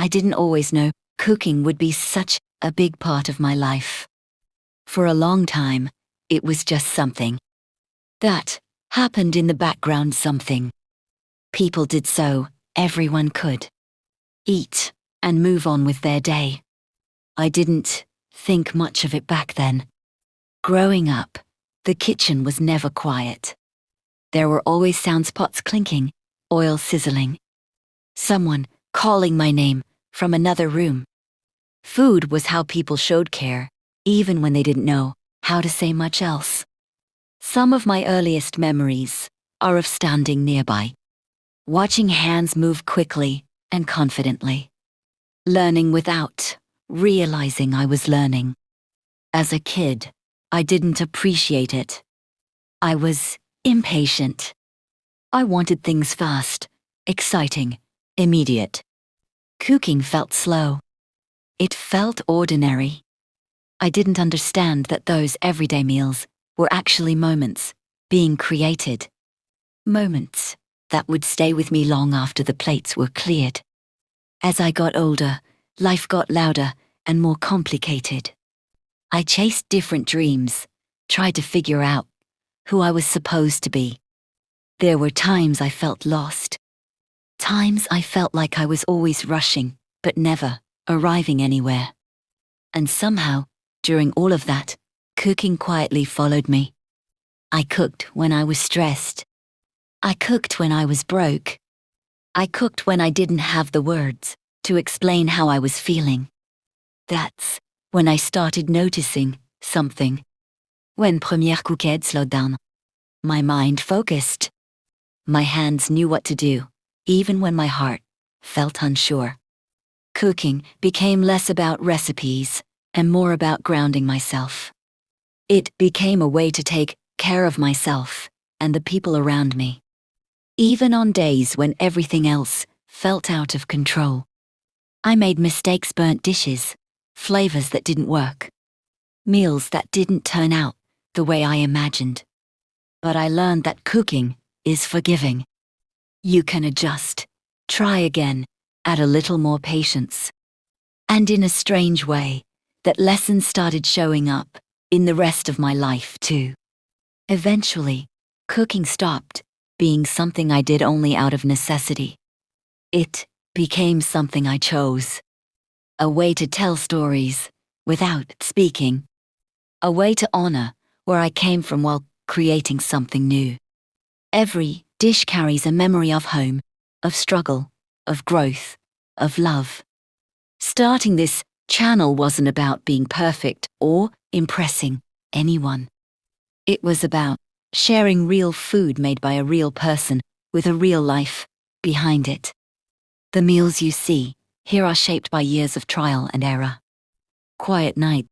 I didn't always know cooking would be such a big part of my life. For a long time, it was just something that happened in the background, something people did so everyone could eat and move on with their day. I didn't think much of it back then. Growing up, the kitchen was never quiet. There were always sounds: pots clinking, oil sizzling, someone calling my name from another room. Food was how people showed care, even when they didn't know how to say much else. Some of my earliest memories are of standing nearby, watching hands move quickly and confidently, learning without realizing I was learning. As a kid, I didn't appreciate it. I was impatient. I wanted things fast, exciting, immediate. Cooking felt slow. It felt ordinary. I didn't understand that those everyday meals were actually moments being created. Moments that would stay with me long after the plates were cleared. As I got older, life got louder and more complicated. I chased different dreams, tried to figure out who I was supposed to be. There were times I felt lost. Times I felt like I was always rushing, but never arriving anywhere. And somehow, during all of that, cooking quietly followed me. I cooked when I was stressed. I cooked when I was broke. I cooked when I didn't have the words to explain how I was feeling. That's when I started noticing something. When première cookade slowed down, my mind focused. My hands knew what to do, even when my heart felt unsure. Cooking became less about recipes and more about grounding myself. It became a way to take care of myself and the people around me, even on days when everything else felt out of control. I made mistakes: burnt dishes, flavors that didn't work, meals that didn't turn out the way I imagined. But I learned that cooking is forgiving. You can adjust, try again, add a little more patience. And in a strange way, that lesson started showing up in the rest of my life too. Eventually, cooking stopped being something I did only out of necessity. It became something I chose. A way to tell stories without speaking. A way to honor where I came from while creating something new. Every dish carries a memory of home, of struggle, of growth, of love. Starting this channel wasn't about being perfect or impressing anyone. It was about sharing real food made by a real person with a real life behind it. The meals you see here are shaped by years of trial and error. Quiet nights